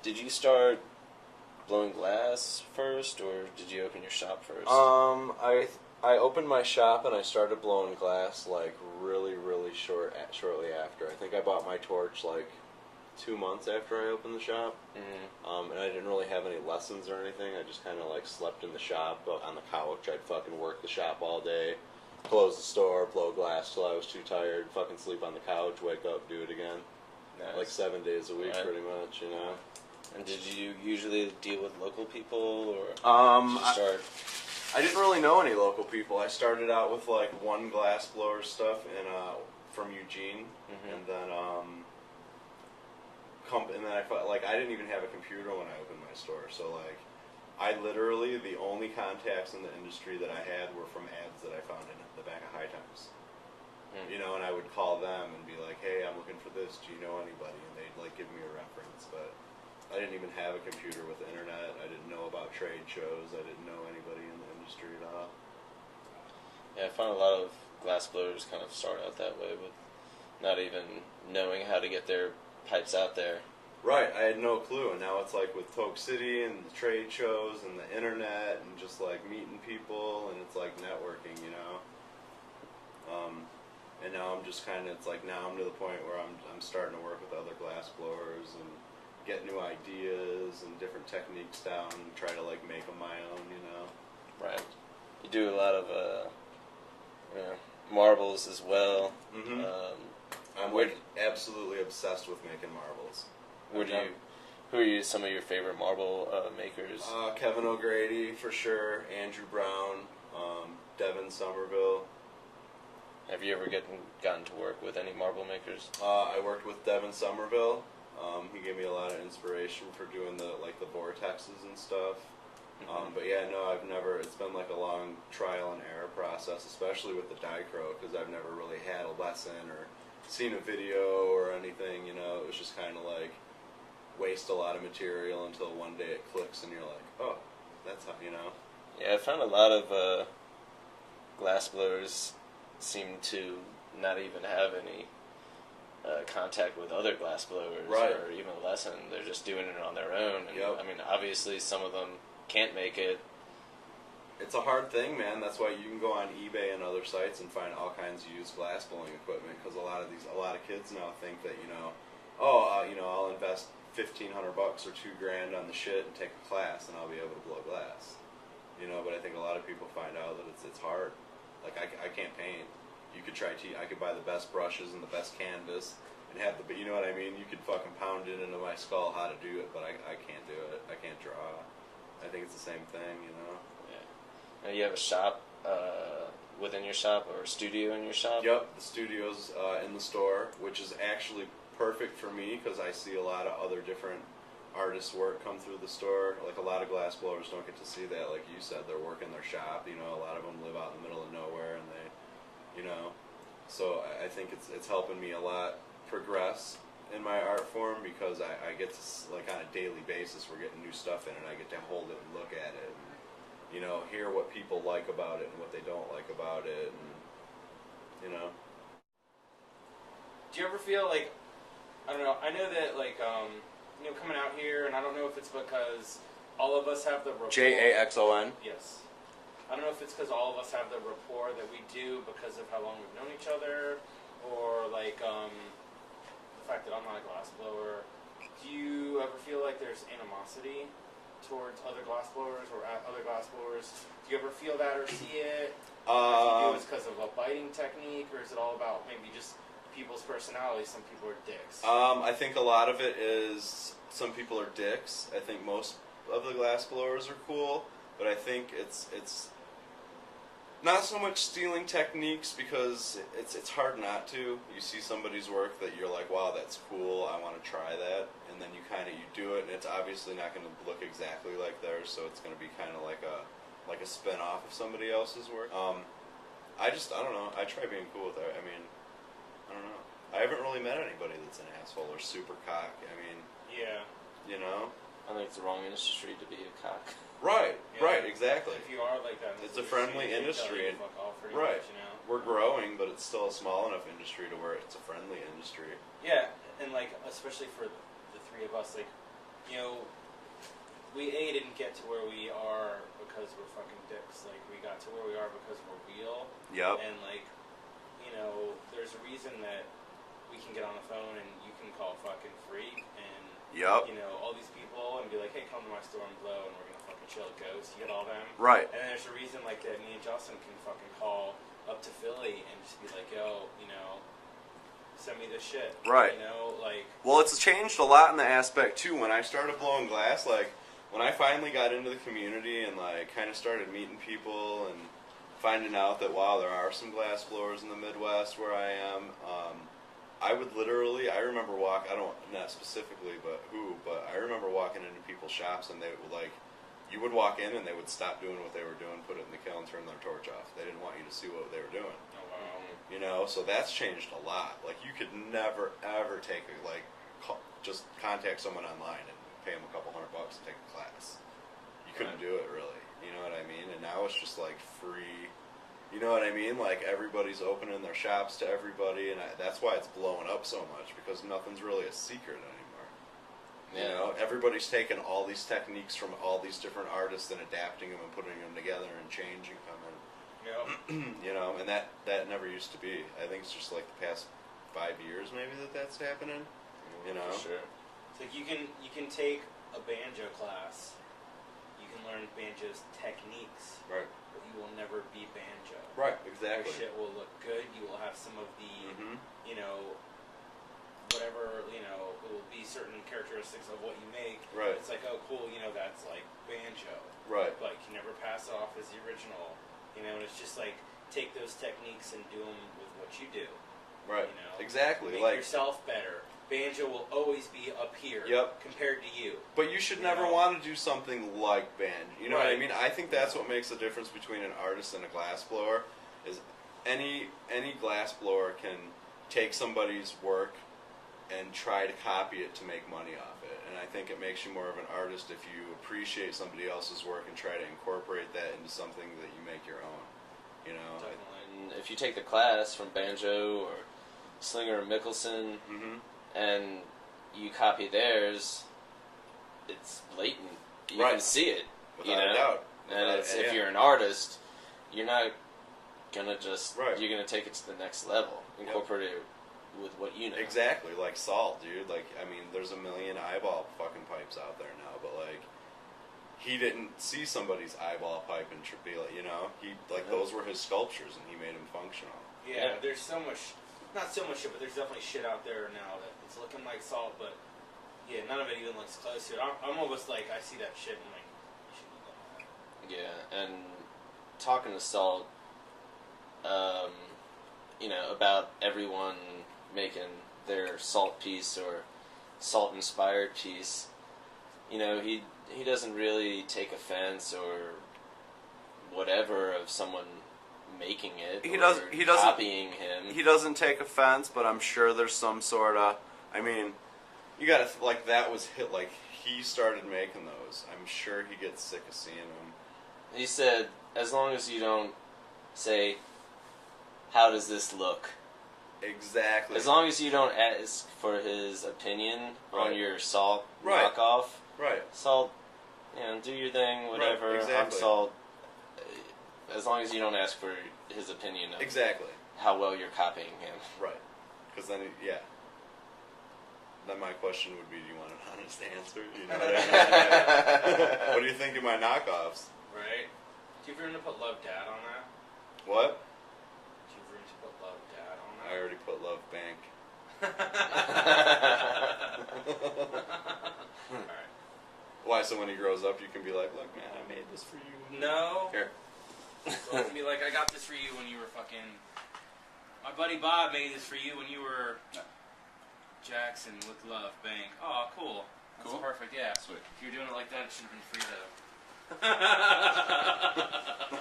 Did you start blowing glass first, or did you open your shop first? I opened my shop and I started blowing glass like really shortly after. I think I bought my torch like 2 months after I opened the shop. Mm-hmm. And I didn't really have any lessons or anything. I just kind of like slept in the shop on the couch. I'd fucking work the shop all day, close the store, blow glass till I was too tired, fucking sleep on the couch, wake up, do it again. Nice. Like 7 days a week, Right. pretty much, you know. And did you usually deal with local people, or Um, did you start? I didn't really know any local people. I started out with like one glass blower stuff from Eugene, Mm-hmm. and then I felt like I didn't even have a computer when I opened my store. So like, I literally the only contacts in the industry that I had were from ads that I found in the back of High Times. Mm. You know, and I would call them and be like, "Hey, I'm looking for this. Do you know anybody?" And they'd like give me a reference, but I didn't even have a computer with the internet. I didn't know about trade shows. I didn't know anybody in the industry at all. Yeah, I found a lot of glass blowers kind of start out that way, with not even knowing how to get their pipes out there. Right, I had no clue, and now it's like with Polk City and the trade shows and the internet and just like meeting people, and it's like networking, you know. And now I'm just kind of, it's like now I'm to the point where I'm starting to work with other glass blowers and get new ideas and different techniques down and try to like make them my own, you know. Right. You do a lot of marbles as well. Mm-hmm. I'm where- like absolutely obsessed with making marbles. Who are some of your favorite marble makers? Kevin O'Grady for sure, Andrew Brown, Devin Somerville. Have you ever gotten to work with any marble makers? I worked with Devin Somerville. He gave me a lot of inspiration for doing the vortexes and stuff. Mm-hmm. But yeah, no, I've never. It's been like a long trial and error process, especially with the dichro, because I've never really had a lesson or seen a video or anything. You know, it was just kind of like waste a lot of material until one day it clicks and you're like, oh, that's how, you know. Yeah, I found a lot of glass blowers seem to not even have any contact with other glass blowers, right, or even a lesson. They're just doing it on their own. And, yep. I mean, obviously some of them can't make it. It's a hard thing, man. That's why you can go on eBay and other sites and find all kinds of used glass blowing equipment, because a lot of kids now think that, you know, I'll invest $1,500 or $2,000 on the shit and take a class and I'll be able to blow glass. You know, but I think a lot of people find out that it's hard. Like I can't paint. You could try I could buy the best brushes and the best canvas and have but you know what I mean? You could fucking pound it into my skull how to do it, but I can't do it. I can't draw. I think it's the same thing, you know. Yeah. Now you have a shop within your shop, or a studio in your shop? Yep, the studio's in the store, which is actually perfect for me because I see a lot of other different artists' work come through the store. Like a lot of glass blowers don't get to see that. Like you said, they're working their shop. You know, a lot of them live out in the middle of nowhere, and they, you know, so I think it's helping me a lot progress in my art form because I get to, like, on a daily basis, we're getting new stuff in, and I get to hold it and look at it, and, you know, hear what people like about it and what they don't like about it, and, you know. Do you ever feel like, I don't know, I know that, like, coming out here, and I don't know if it's because all of us have the rapport. Jaxon. Yes. I don't know if it's because all of us have the rapport that we do because of how long we've known each other, or, like, the fact that I'm not a glass blower. Do you ever feel like there's animosity towards other glass blowers or other glass blowers? Do you ever feel that or see it? If you do, it's because of a biting technique, or is it all about maybe just people's personalities? Some people are dicks. I think a lot of it is some people are dicks. I think most of the glass blowers are cool, but I think it's not so much stealing techniques because it's hard not to. You see somebody's work that you're like, wow, that's cool, I want to try that, and then you do it, and it's obviously not going to look exactly like theirs, so it's going to be kind of like a spin-off of somebody else's work. I don't know. I try being cool with it. I mean, I don't know. I haven't really met anybody that's an asshole or super cock. I mean, yeah. You know? I think it's the wrong industry to be a cock. Right, Yeah. right, exactly. If you are like that, It's a friendly industry, and fuck off pretty right. much, you know? We're growing, but it's still a small enough industry to where it's a friendly industry. Yeah, and like especially for the three of us, like you know, we didn't get to where we are because we're fucking dicks. Like, we got to where we are because we're real. Yep. And, like, you know, there's a reason that we can get on the phone and you can call fucking Freak and, Yep. you know, all these people and be like, hey, come to my store and blow and we're going to fucking chill at Ghost. You get all them. Right. And then there's a reason, like, that me and Justin can fucking call up to Philly and just be like, yo, you know, send me this shit. Right. You know, like... Well, it's changed a lot in the aspect, too. When I started blowing glass, like, when I finally got into the community and, like, kind of started meeting people and finding out that, wow, there are some glass blowers in the Midwest where I am, I would literally, I remember not specifically, but I remember walking into people's shops and they would, like, you would walk in and they would stop doing what they were doing, put it in the kiln, turn their torch off. They didn't want you to see what they were doing. Oh, wow. You know, so that's changed a lot. Like, you could never, ever just contact someone online and pay them a couple $100 and take a class. You couldn't do it, really. You know what I mean? And now it's just, like, free. You know what I mean? Like, everybody's opening their shops to everybody, and that's why it's blowing up so much, because nothing's really a secret anymore. Yeah. You know, everybody's taking all these techniques from all these different artists and adapting them and putting them together and changing them. And, Yep. you know, and that never used to be. I think it's just like the past 5 years maybe that's happening. You know? For sure. It's like you can take a banjo class, you can learn banjo's techniques, Right. but you will never be banjo. Right, exactly. Your shit will look good. You will have some of the, you know, whatever, you know, it will be certain characteristics of what you make. Right. It's like, oh, cool, you know, that's like banjo. Right. But you can never pass it off as the original. You know, and it's just like, take those techniques and do them with what you do. Right. You know? Exactly. Make like yourself better. Banjo will always be up here. Yep. Compared to you. But you should never want to do something like banjo. You know what I mean? I think that's what makes the difference between an artist and a glass blower. Is any glass blower can take somebody's work and try to copy it to make money off it. And I think it makes you more of an artist if you appreciate somebody else's work and try to incorporate that into something that you make your own. You know? And if you take the class from Banjo or Slinger or Mickelson and you copy theirs, it's blatant. You can see it. Without a doubt. And if you're an artist, you're not gonna just you're gonna take it to the next level, incorporate it with what you know. Exactly, like Salt, dude. Like, I mean, there's a million eyeball fucking pipes out there now, but like, he didn't see somebody's eyeball pipe and be like, you know, those were his sculptures and he made them functional. Yeah, there's so much, not so much shit, but there's definitely shit out there now that it's looking like Salt, but yeah, none of it even looks close to it. I'm almost like, I see that shit and I'm like, you should be doing that. Yeah, and talking to Salt, you know, about everyone making their Salt piece or Salt inspired piece, you know, he doesn't really take offense or whatever of someone making it. He doesn't copying him. He doesn't take offense, but I'm sure there's some sort of. I mean, you gotta like that was hit. Like he started making those. I'm sure he gets sick of seeing them. He said, as long as you don't say, "How does this look?" Exactly. As long as you don't ask for his opinion on your Salt knockoff. Right. Salt, you know, do your thing, whatever. Right, exactly. I'm Salt. As long as you don't ask for his opinion of how well you're copying him. Right. Because then, then my question would be, do you want an honest answer? You know what I mean? What do you think of my knockoffs? Right. Do you ever to put Love Dad on that? What? Do you ever to put Love Dad on that? I already put Love Bank. Alright. Why? So when he grows up, you can be like, look, man, I made this for you. No. Here. So it can be like, I got this for you when you were fucking... My buddy Bob made this for you when you were... Jackson with Love Bank. Oh, cool. That's perfect, yeah. Sweet. If you're doing it like that, it should have been free, though.